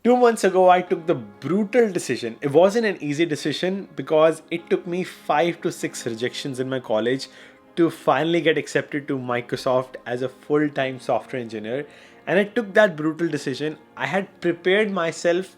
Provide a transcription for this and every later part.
2 months ago, I took the brutal decision. It wasn't an easy decision because it took me 5 to 6 rejections in my college to finally get accepted to Microsoft as a full time software engineer. And I took that brutal decision. I had prepared myself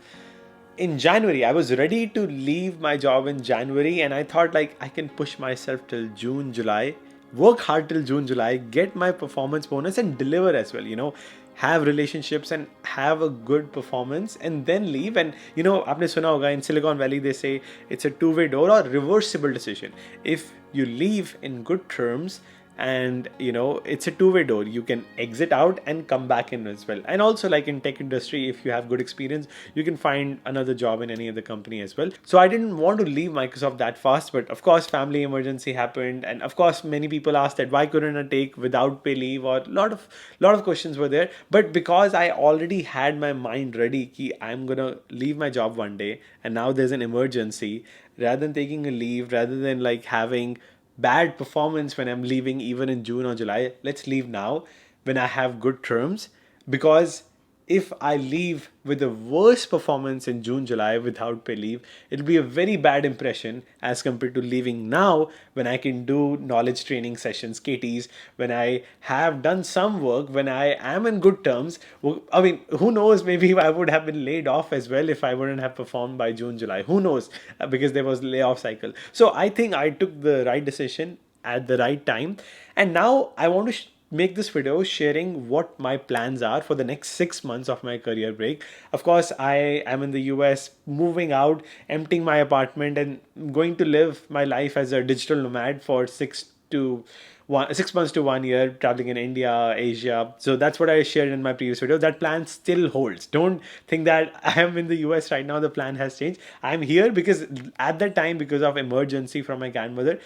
in January. I was ready to leave my job in January, and I thought like I can push myself till June, July, work hard till June, July, get my performance bonus and deliver as well, have relationships and have a good performance and then leave. And आपने सुना होगा in Silicon Valley they say it's a two-way door or reversible decision. If you leave in good terms, and it's a two-way door, you can exit out and come back in as well. And also, like in tech industry, if you have good experience, you can find another job in any other company as well. So I didn't want to leave Microsoft that fast, but of course family emergency happened, and of course many people asked that why couldn't I take without pay leave, or lot of questions were there. But because I already had my mind ready ki I'm gonna leave my job one day and now there's an emergency, rather than taking a leave, rather than like having bad performance when I'm leaving even in June or July, let's leave now when I have good terms. Because if I leave with the worst performance in June, July without pay leave, it'll be a very bad impression as compared to leaving now when I can do knowledge training sessions, KTs, when I have done some work, when I am in good terms. I mean, who knows, maybe I would have been laid off as well if I wouldn't have performed by June, July. Who knows? Because there was layoff cycle. So I think I took the right decision at the right time. And now I want to make this video sharing what my plans are for the next 6 months of my career break. Of course, I am in the US, moving out, emptying my apartment, and going to live my life as a digital nomad for 6 months to 1 year, traveling in India, Asia. So that's what I shared in my previous video. That plan still holds. Don't think that I am in the US right now, the plan has changed. I'm here because at that time, because of emergency from my grandmother,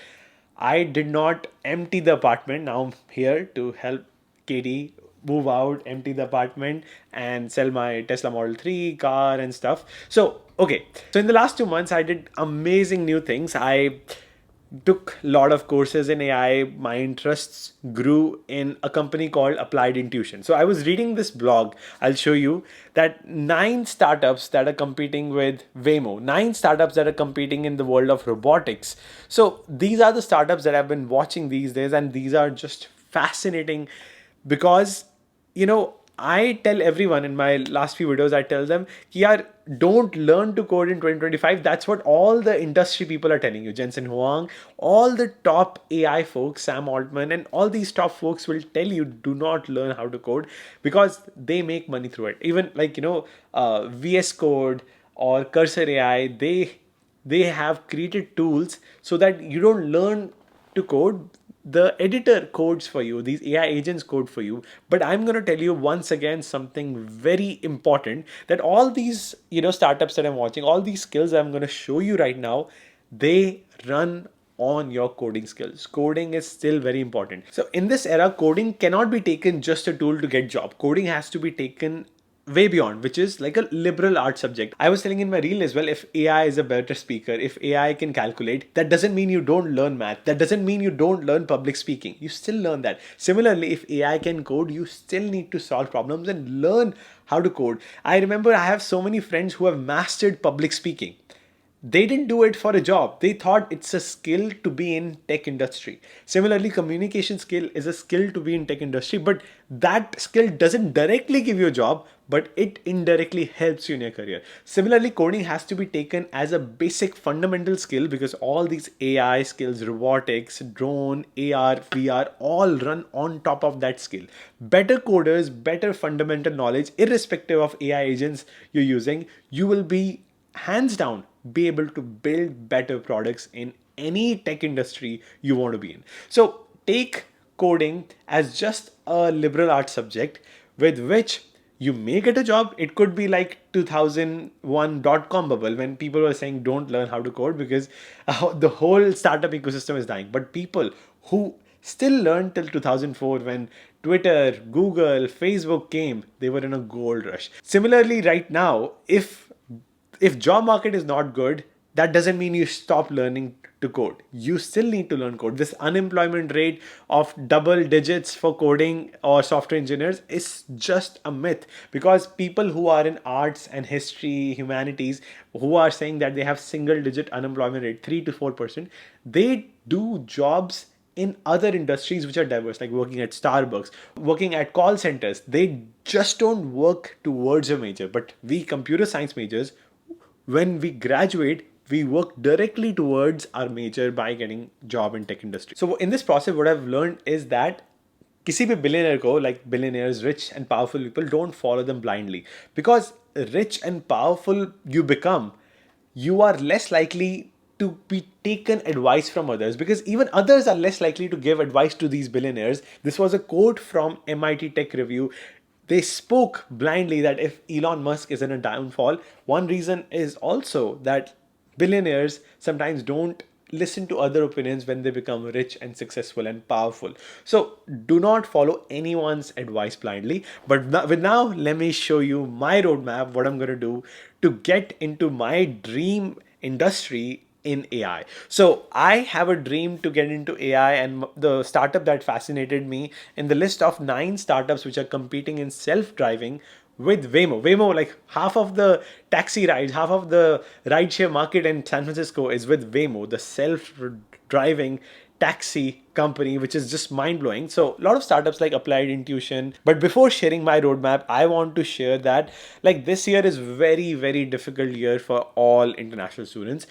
I did not empty the apartment. Now I'm here to help Katie move out, empty the apartment, and sell my Tesla Model 3 car and stuff. So, okay. So, in the last 2 months, I did amazing new things. I took a lot of courses in AI. My interests grew in a company called Applied Intuition. So I was reading this blog. I'll show you that 9 startups that are competing with Waymo, 9 startups that are competing in the world of robotics. So these are the startups that I've been watching these days, and these are just fascinating because I tell everyone in my last few videos, I tell them, yaar, don't learn to code in 2025. That's what all the industry people are telling you. Jensen Huang, all the top AI folks, Sam Altman, and all these top folks will tell you, do not learn how to code because they make money through it. Even like, VS Code or Cursor AI, they have created tools so that you don't learn to code. The editor codes for you, these AI agents code for you. But I'm going to tell you once again something very important, that all these startups that I'm watching, all these skills I'm going to show you right now, they run on your coding skills. Coding is still very important. So in this era, coding cannot be taken just a tool to get job. Coding has to be taken way beyond, which is like a liberal arts subject. I was telling in my reel as well, if AI is a better speaker, if AI can calculate, that doesn't mean you don't learn math. That doesn't mean you don't learn public speaking. You still learn that. Similarly, if AI can code, you still need to solve problems and learn how to code. I remember I have so many friends who have mastered public speaking. They didn't do it for a job. They thought it's a skill to be in tech industry. Similarly, communication skill is a skill to be in tech industry, but that skill doesn't directly give you a job, but it indirectly helps you in your career. Similarly, coding has to be taken as a basic fundamental skill because all these AI skills, robotics, drone, AR, VR, all run on top of that skill. Better coders, better fundamental knowledge, irrespective of AI agents you're using, you will be hands down be able to build better products in any tech industry you want to be in. So take coding as just a liberal arts subject with which you may get a job. It could be like 2001 dot-com bubble when people were saying don't learn how to code because the whole startup ecosystem is dying. But people who still learned till 2004 when Twitter, Google, Facebook came, they were in a gold rush. Similarly, right now, if job market is not good, that doesn't mean you stop learning to code. You still need to learn code. This unemployment rate of double digits for coding or software engineers is just a myth, because people who are in arts and history, humanities, who are saying that they have single digit unemployment rate, 3 to 4%, they do jobs in other industries which are diverse, like working at Starbucks, working at call centers. They just don't work towards a major. But we computer science majors, when we graduate, we work directly towards our major by getting job in tech industry. So in this process, what I've learned is that किसी भी billionaire को, like billionaires, rich and powerful people, don't follow them blindly, because rich and powerful you become, you are less likely to be taken advice from others, because even others are less likely to give advice to these billionaires. This was a quote from MIT Tech Review. They spoke blindly that if Elon Musk is in a downfall, one reason is also that billionaires sometimes don't listen to other opinions when they become rich and successful and powerful. So do not follow anyone's advice blindly. But now let me show you my roadmap, what I'm going to do to get into my dream industry in AI. So I have a dream to get into AI, and the startup that fascinated me in the list of 9 startups which are competing in self-driving with Waymo. Waymo, like half of the taxi rides, half of the rideshare market in San Francisco is with Waymo, the self-driving taxi company, which is just mind-blowing. So a lot of startups like Applied Intuition. But before sharing my roadmap, I want to share that like this year is very, very difficult year for all international students.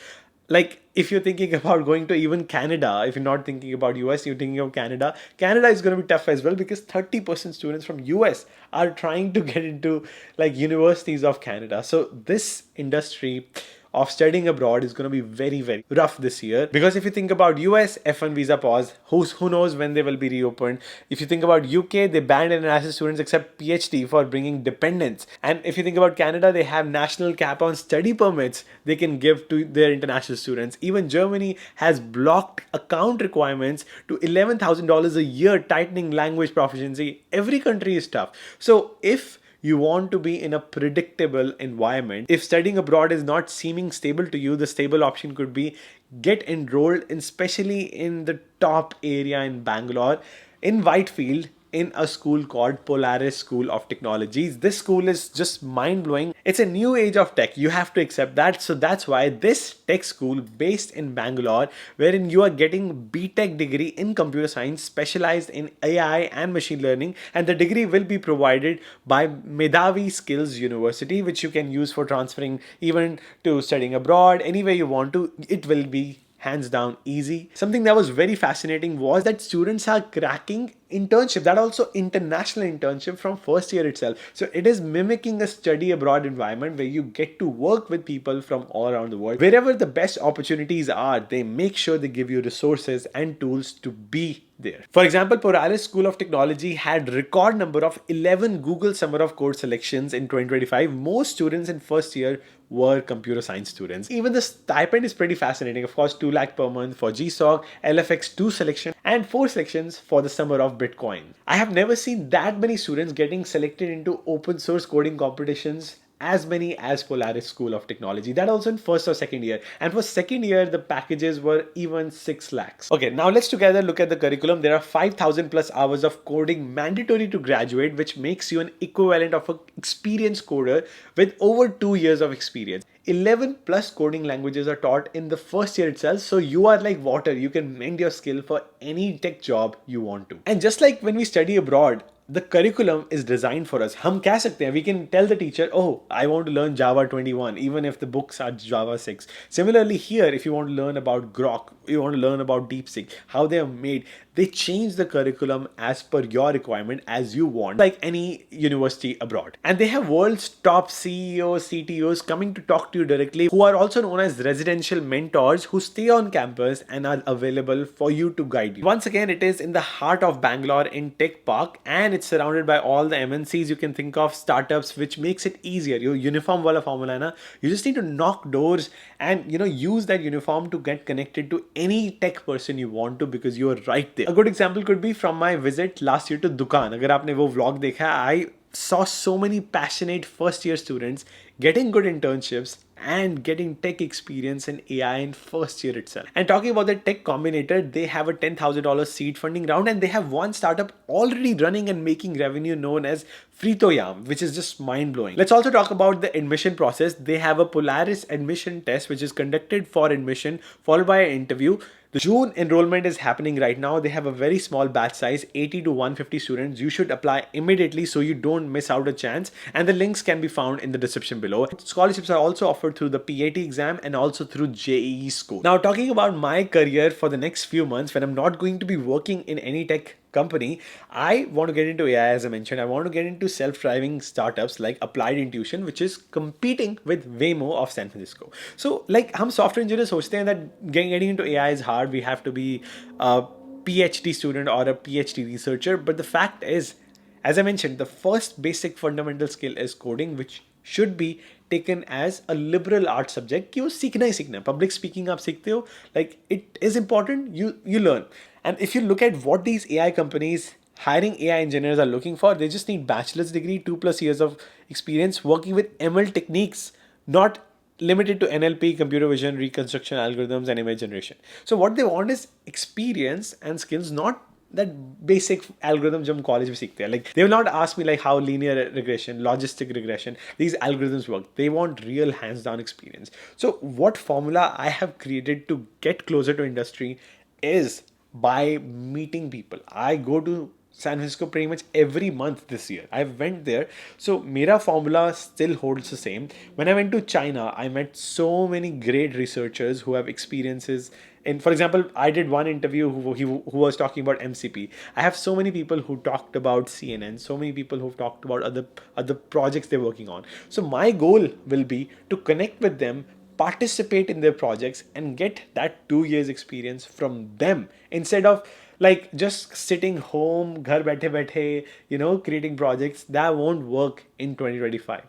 Like if you're thinking about going to even Canada, if you're not thinking about US, you're thinking of Canada. Canada is going to be tough as well, because 30% students from US are trying to get into like universities of Canada. So this industry of studying abroad is going to be very, very rough this year, because if you think about US, F1 visa pause, who knows when they will be reopened. If you think about UK, they banned international students except PhD for bringing dependents. And if you think about Canada, they have national cap on study permits they can give to their international students. Even Germany has blocked account requirements to $11,000 a year, tightening language proficiency. Every country is tough. So if you want to be in a predictable environment, if studying abroad is not seeming stable to you, the stable option could be get enrolled in, especially in the top area in Bangalore, in Whitefield, in a school called Polaris School of Technology. This school is just mind-blowing. It's a new age of tech. You have to accept that. So that's why this tech school based in Bangalore, wherein you are getting B.Tech degree in computer science, specialized in AI and machine learning, and the degree will be provided by Medhavi Skills University, which you can use for transferring even to studying abroad, anywhere you want to. It will be hands down easy. Something that was very fascinating was that students are cracking internship, that also international internship from first year itself. So it is mimicking a study abroad environment where you get to work with people from all around the world. Wherever the best opportunities are, they make sure they give you resources and tools to be there. For example, Polaris School of Technology had record number of 11 Google Summer of Code selections in 2025. Most students in first year were computer science students. Even the stipend is pretty fascinating. Of course, 2 lakh per month for GSoC, LFX 2 selection, and 4 selections for the summer of Bitcoin. I have never seen that many students getting selected into open source coding competitions, as many as Polaris School of Technology. That also in first or second year. And for second year, the packages were even 6 lakhs. Okay, now let's together look at the curriculum. There are 5,000 plus hours of coding mandatory to graduate, which makes you an equivalent of an experienced coder with over 2 years of experience. 11 plus coding languages are taught in the first year itself. So you are like water. You can mend your skill for any tech job you want to. And just like when we study abroad, the curriculum is designed for us. हम कह सकते हैं, we can tell the teacher, oh, I want to learn Java 21, even if the books are Java 6. Similarly here, if you want to learn about Grok, you want to learn about DeepSeek, how they are made, they change the curriculum as per your requirement, as you want, like any university abroad. And they have world's top CEOs, CTOs coming to talk to you directly, who are also known as residential mentors, who stay on campus and are available for you to guide you. Once again, it is in the heart of Bangalore in Tech Park, and it's surrounded by all the MNCs you can think of, startups, which makes it easier. Your uniform wala formula na, you just need to knock doors and use that uniform to get connected to any tech person you want to, because you are right there. A good example could be from my visit last year to Dukan. Agar aapne wo vlog dekha, I saw so many passionate first year students getting good internships and getting tech experience in AI in first year itself. And talking about the Tech Combinator, they have a $10,000 seed funding round, and they have one startup already running and making revenue known as Fritoyam, which is just mind blowing. Let's also talk about the admission process. They have a Polaris admission test, which is conducted for admission, followed by an interview. The June enrollment is happening right now. They have a very small batch size, 80 to 150 students. You should apply immediately so you don't miss out a chance. And the links can be found in the description below. Scholarships are also offered through the PAT exam and also through JEE School. Now, talking about my career for the next few months, when I'm not going to be working in any tech company, I want to get into AI. As I mentioned, I want to get into self-driving startups like Applied Intuition, which is competing with Waymo of San Francisco. So like हम software engineers सोचते हैं that getting into AI is hard, we have to be a PhD student or a PhD researcher, but the fact is, as I mentioned, the first basic fundamental skill is coding, which should be taken as a liberal arts subject कि वो सीखना ही सीखना है. Public speaking आप सीखते हो, like it is important, you learn. And if you look at what these AI companies hiring AI engineers are looking for, they just need bachelor's degree, 2+ years of experience working with ML techniques, not limited to NLP, computer vision, reconstruction algorithms, and image generation. So what they want is experience and skills, not that basic algorithm जो हम college में सीखते हैं. Like they will not ask me like how linear regression, logistic regression, these algorithms work. They want real hands-down experience. So what formula I have created to get closer to industry is by meeting people. I go to San Francisco pretty much every month this year. I went there. So mera formula still holds the same. When I went to China, I met so many great researchers who have experiences in, for example, I did one interview who was talking about MCP. I have so many people who talked about CNN, so many people who've talked about other projects they're working on. So my goal will be to connect with them, participate in their projects, and get that 2 years experience from them instead of like just sitting home, ghar baithe baithe, creating projects. That won't work in 2025.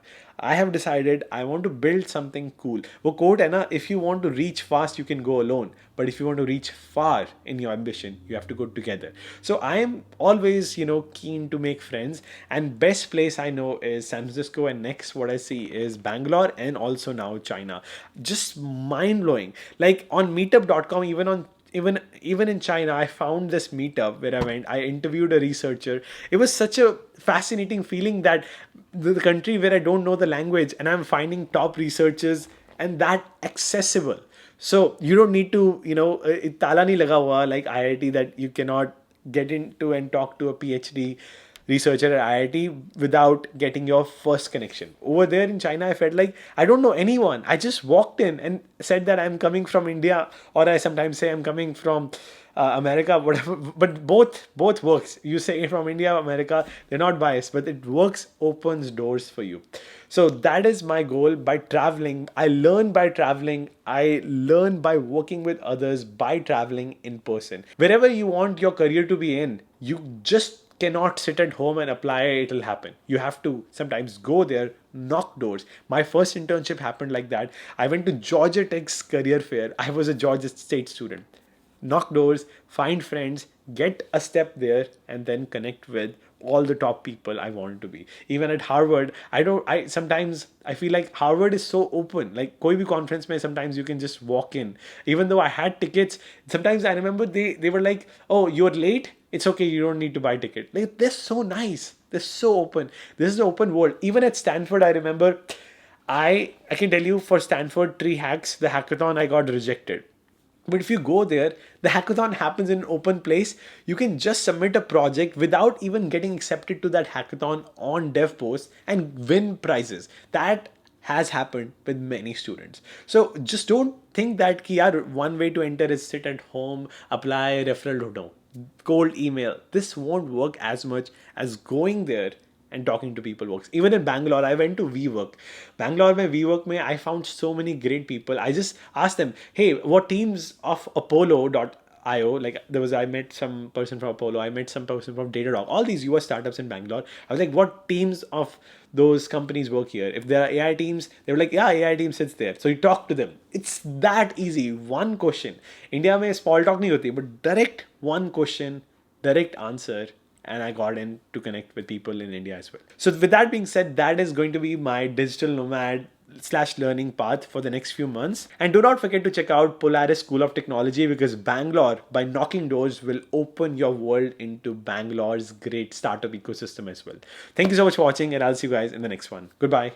I have decided I want to build something cool. वो quote है ना, if you want to reach fast, you can go alone. But if you want to reach far in your ambition, you have to go together. So I am always, keen to make friends. And best place I know is San Francisco. And next what I see is Bangalore and also now China. Just mind blowing. Like on meetup.com, even in China, I found this meetup where I went. I interviewed a researcher. It was such a fascinating feeling that the country where I don't know the language and I'm finding top researchers and that accessible. So you don't need to, tala nahi laga hua like IIT that you cannot get into and talk to a PhD researcher at IIT without getting your first connection. Over there in China, I felt like I don't know anyone. I just walked in and said that I'm coming from India, or I sometimes say I'm coming from America, whatever. But both works. You say from India, America, they're not biased, but it works, opens doors for you. So that is my goal. By traveling, I learn by traveling. I learn by working with others, by traveling in person. Wherever you want your career to be in, you just cannot sit at home and apply it'll happen. You have to sometimes go there, knock doors. My first internship happened like that. I went to Georgia Tech's career fair. I was a Georgia State student. Knock doors, find friends, get a step there, and then connect with all the top people I wanted to be. Even at Harvard, I sometimes I feel like Harvard is so open. Like koi bhi conference mein sometimes you can just walk in. Even though I had tickets, sometimes I remember they were like, "Oh, you're late. It's okay. You don't need to buy a ticket." Like they're so nice. They're so open. This is an open world. Even at Stanford, I remember I can tell you for Stanford Tree Hacks, the hackathon, I got rejected. But if you go there, the hackathon happens in an open place. You can just submit a project without even getting accepted to that hackathon on DevPost and win prizes. That has happened with many students. So just don't think that ki yaar, one way to enter is sit at home, apply referral. No, cold email. This won't work as much as going there and talking to people works. Even in Bangalore, I went to WeWork. Bangalore mein WeWork mein, I found so many great people. I just asked them, hey, what teams of Apollo.io, like I met some person from Apollo, I met some person from Datadog, all these US startups in Bangalore. I was like, what teams of those companies work here? If there are AI teams, they were like, yeah, AI team sits there. So you talk to them. It's that easy. One question. India mein small talk nahi hoti, but direct one question, direct answer, and I got in to connect with people in India as well. So with that being said, that is going to be my digital nomad slash learning path for the next few months. And do not forget to check out Polaris School of Technology, because Bangalore, by knocking doors, will open your world into Bangalore's great startup ecosystem as well. Thank you so much for watching, and I'll see you guys in the next one. Goodbye.